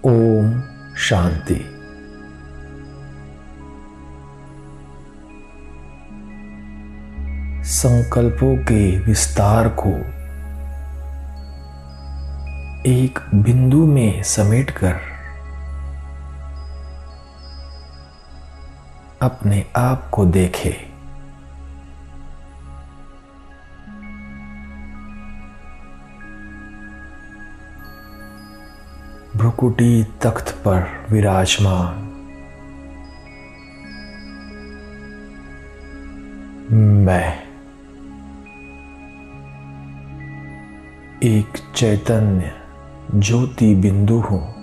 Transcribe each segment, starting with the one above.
ओम शांति। संकल्पों के विस्तार को एक बिंदु में समेटकर अपने आप को देखे। भ्रुकुटी तख्त पर विराजमान मैं एक चैतन्य ज्योति बिंदु हूं।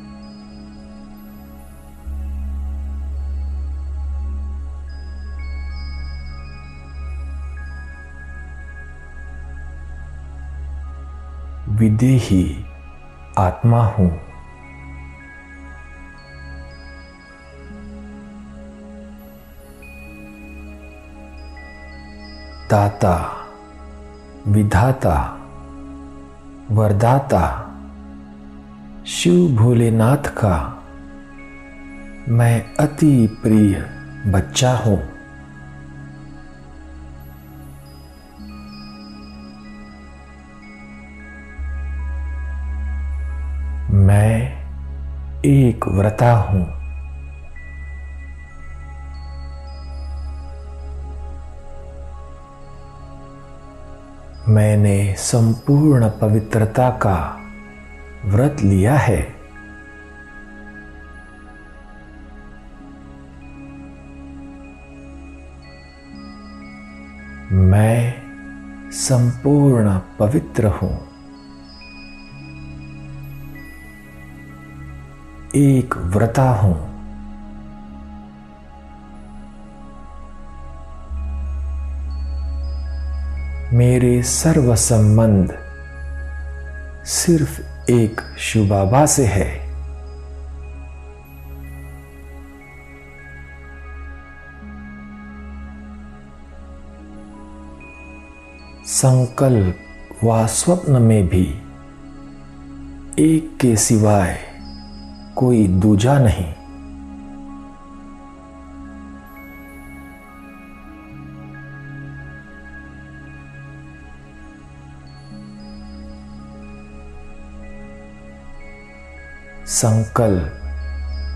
विदेही आत्मा हूं। दाता, विधाता, वरदाता शिव भोलेनाथ का मैं अति प्रिय बच्चा हूं। मैं एक व्रता हूं। मैंने संपूर्ण पवित्रता का व्रत लिया है। मैं संपूर्ण पवित्र हूं। एक व्रता हूं। मेरे सर्व संबंध सिर्फ एक शिव बाबा से है। संकल्प व स्वप्न में भी एक के सिवाय कोई दूजा नहीं। संकल्प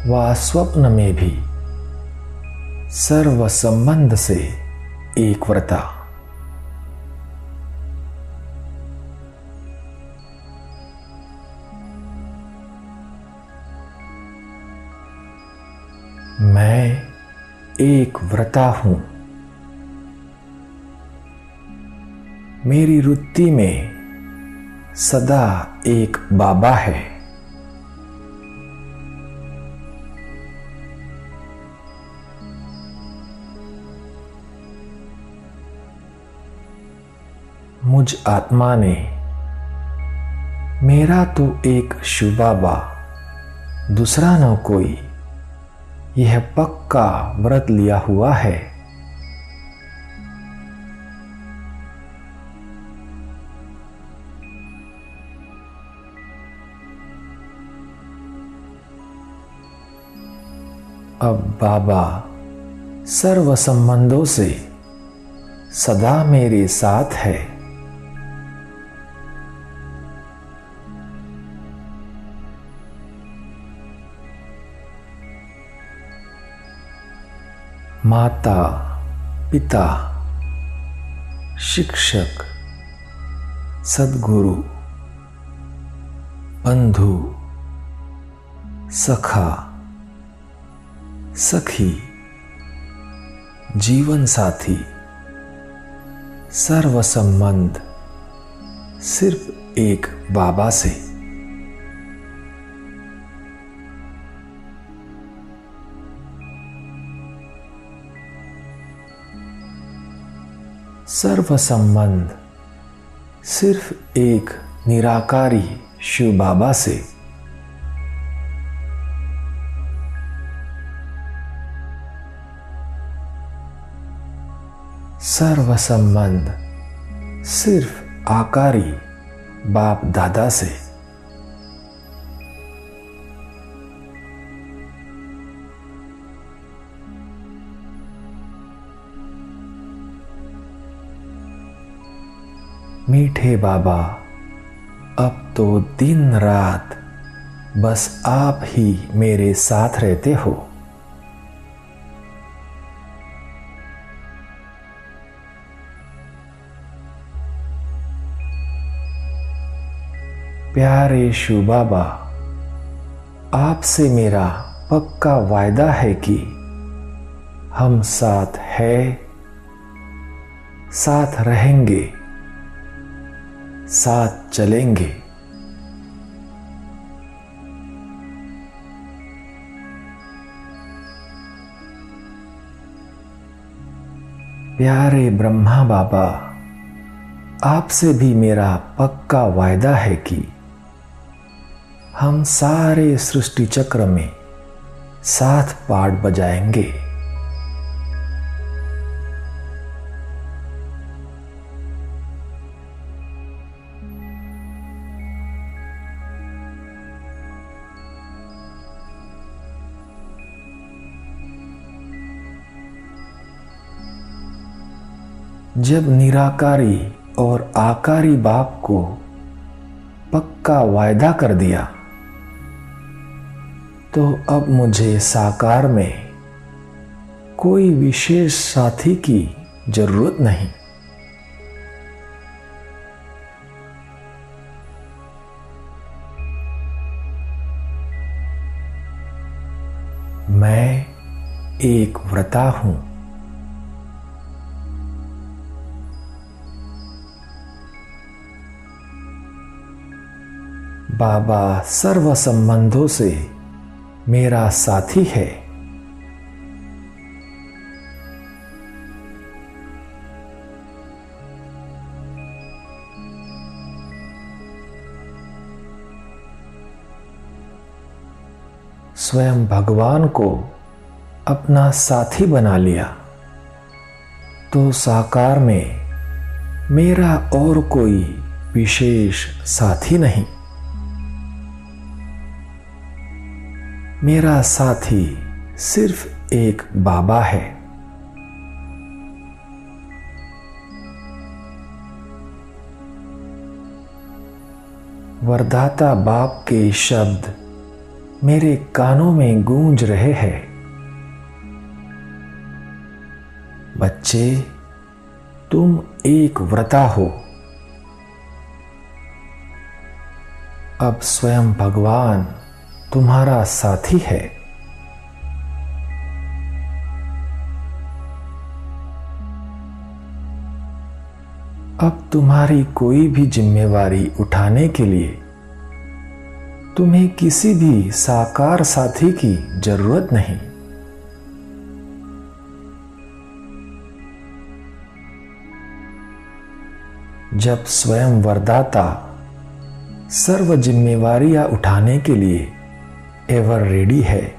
व स्वप्न में भी सर्व संबंध से एक व्रता। मैं एक व्रता हूं। मेरी वृत्ति में सदा एक बाबा है। मुझ आत्मा ने मेरा तो एक शिव बाबा, दूसरा न कोई, यह पक्का व्रत लिया हुआ है। अब बाबा सर्व संबंधों से सदा मेरे साथ है। माता, पिता, शिक्षक, सद्गुरु, बंधु, सखा, सखी, जीवन साथी, सर्व संबंध सिर्फ एक बाबा से। सर्व संबंध सिर्फ एक निराकारी शिव बाबा से। सर्व संबंध सिर्फ आकारी बाप दादा से। मीठे बाबा, अब तो दिन रात बस आप ही मेरे साथ रहते हो। प्यारे शिव बाबा, आपसे मेरा पक्का वायदा है कि हम साथ हैं, साथ रहेंगे, साथ चलेंगे। प्यारे ब्रह्मा बाबा, आपसे भी मेरा पक्का वायदा है कि हम सारे सृष्टि चक्र में साथ पाठ बजाएंगे। जब निराकारी और आकारी बाप को पक्का वायदा कर दिया, तो अब मुझे साकार में कोई विशेष साथी की जरूरत नहीं। मैं एक व्रता हूं। बाबा सर्व संबंधों से मेरा साथी है। स्वयं भगवान को अपना साथी बना लिया, तो साकार में मेरा और कोई विशेष साथी नहीं। मेरा साथी सिर्फ एक बाबा है। वरदाता बाप के शब्द मेरे कानों में गूंज रहे हैं। बच्चे, तुम एक व्रता हो। अब स्वयं भगवान तुम्हारा साथी है। अब तुम्हारी कोई भी जिम्मेवारी उठाने के लिए तुम्हें किसी भी साकार साथी की जरूरत नहीं। जब स्वयं वरदाता सर्व जिम्मेवारियां उठाने के लिए एवर रेडी है,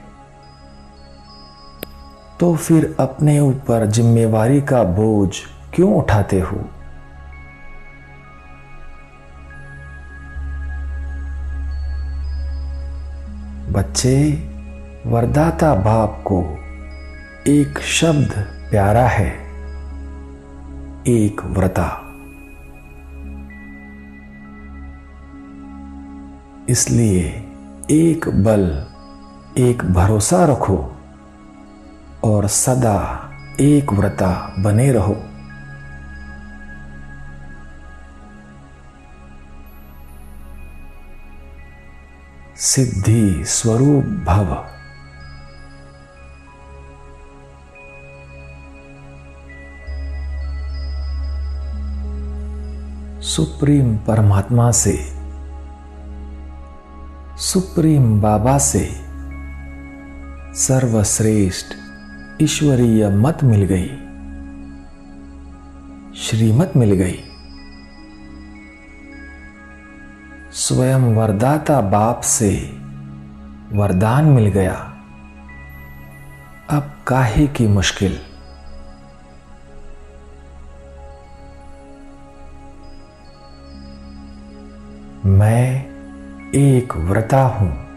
तो फिर अपने ऊपर जिम्मेवारी का बोझ क्यों उठाते हो? बच्चे, वरदाता बाप को एक शब्द प्यारा है, एक व्रता। इसलिए एक बल, एक भरोसा रखो और सदा एक व्रता बने रहो। सिद्धि स्वरूप भव। सुप्रीम परमात्मा से, सुप्रीम बाबा से सर्वश्रेष्ठ ईश्वरीय मत मिल गई, श्रीमत मिल गई। स्वयं वरदाता बाप से वरदान मिल गया। अब काहे की मुश्किल। मैं एक व्रता हूं।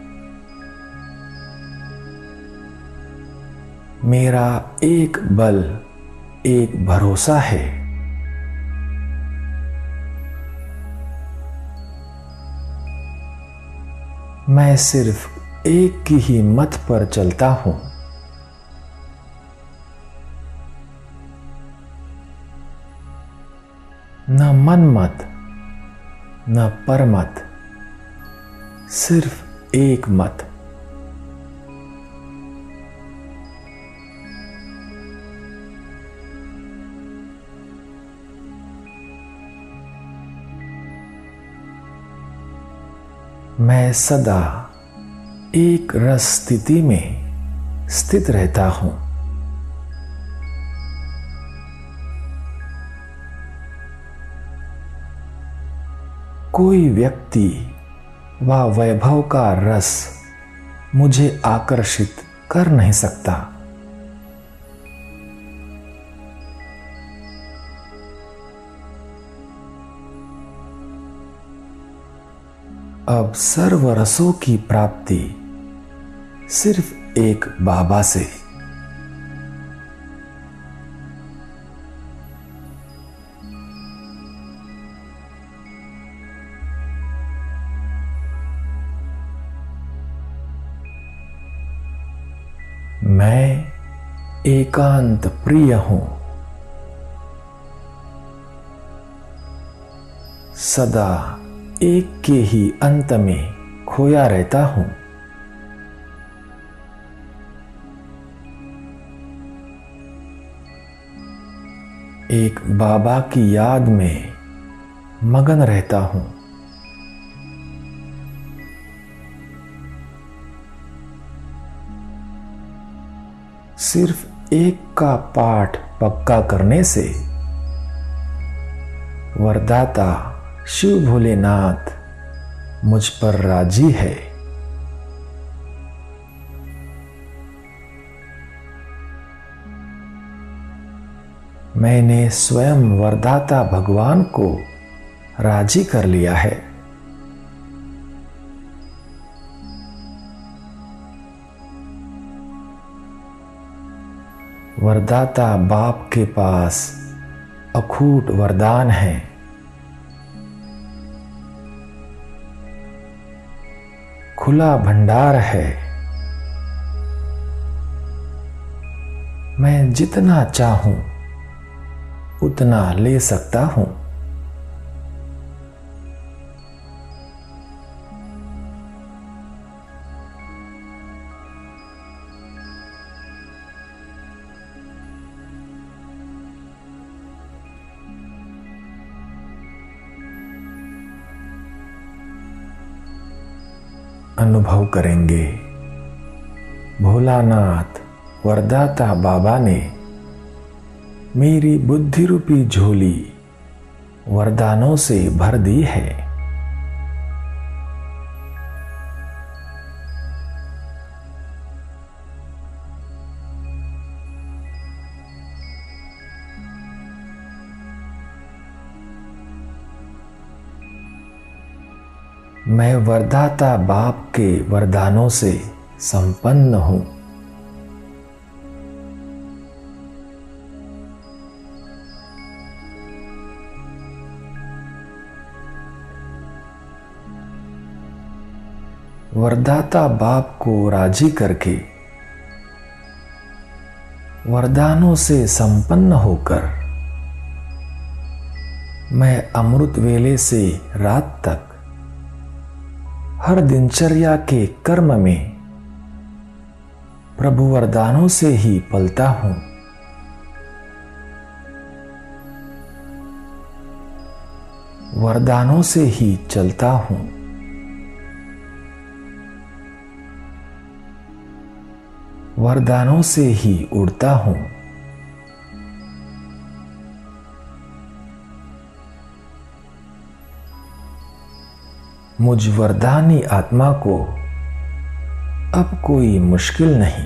मेरा एक बल, एक भरोसा है। मैं सिर्फ एक की ही मत पर चलता हूं। न मन मत, न परमत, सिर्फ एक मत। मैं सदा एक रस स्थिति में स्थित रहता हूं। कोई व्यक्ति व वैभव का रस मुझे आकर्षित कर नहीं सकता। अब सर्व रसों की प्राप्ति सिर्फ एक बाबा से। मैं एकांत प्रिय हूं, सदा एक के ही अंत में खोया रहता हूं। एक बाबा की याद में मगन रहता हूं। सिर्फ एक का पाठ पक्का करने से वरदाता शिव भोलेनाथ मुझ पर राजी है। मैंने स्वयं वरदाता भगवान को राजी कर लिया है। वरदाता बाप के पास अखूट वरदान है। खुला भंडार है। मैं जितना चाहूं उतना ले सकता हूं। अनुभव करेंगे, भोलानाथ वरदाता बाबा ने मेरी बुद्धि रूपी झोली वरदानों से भर दी है। मैं वरदाता बाप के वरदानों से संपन्न हूं। वरदाता बाप को राजी करके वरदानों से संपन्न होकर मैं अमृत वेले से रात तक हर दिनचर्या के कर्म में प्रभु वरदानों से ही पलता हूं। वरदानों से ही चलता हूं। वरदानों से ही उड़ता हूं। मुझ वरदानी आत्मा को अब कोई मुश्किल नहीं।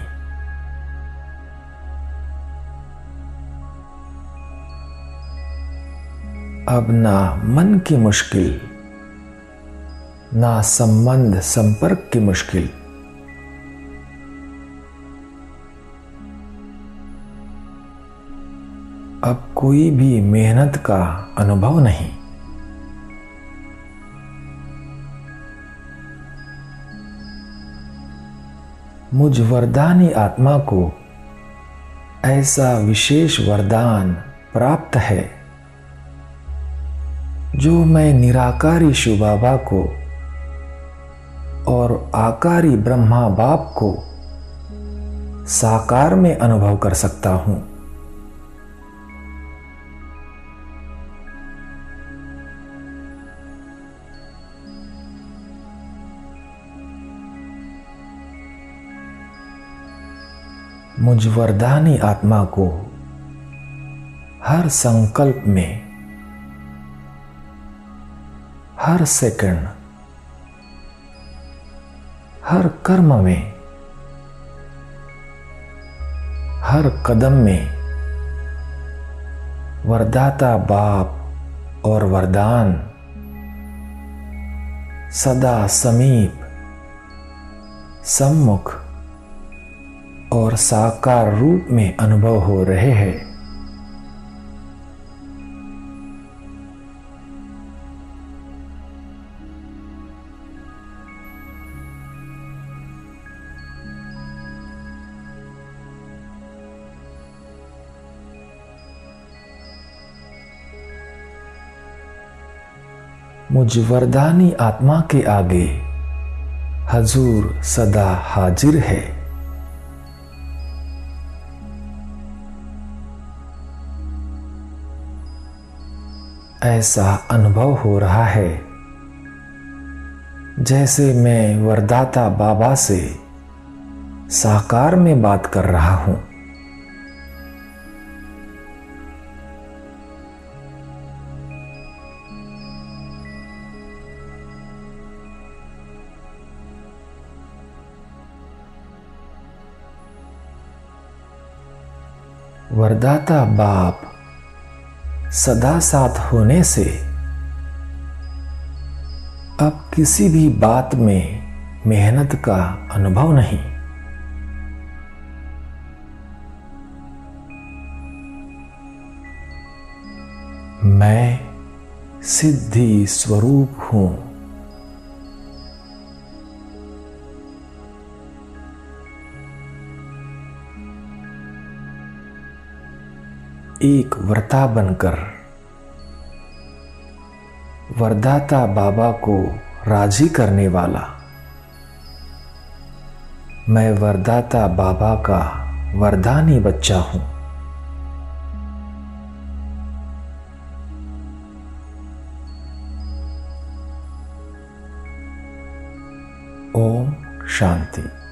अब ना मन की मुश्किल, ना संबंध संपर्क की मुश्किल। अब कोई भी मेहनत का अनुभव नहीं। मुझ वरदानी आत्मा को ऐसा विशेष वरदान प्राप्त है जो मैं निराकारी शिव बाबा को और आकारी ब्रह्मा बाप को साकार में अनुभव कर सकता हूं। मुझ वरदानी आत्मा को हर संकल्प में, हर सेकंड, हर कर्म में, हर कदम में वरदाता बाप और वरदान सदा समीप, सम्मुख और साकार रूप में अनुभव हो रहे हैं। मुझ वरदानी आत्मा के आगे हजूर सदा हाजिर है। ऐसा अनुभव हो रहा है जैसे मैं वरदाता बाबा से साकार में बात कर रहा हूं। वरदाता बाप सदा साथ होने से अब किसी भी बात में मेहनत का अनुभव नहीं। मैं सिद्धि स्वरूप हूं। एक व्रता बनकर वरदाता बाबा को राजी करने वाला मैं वरदाता बाबा का वरदानी बच्चा हूं। ओम शांति।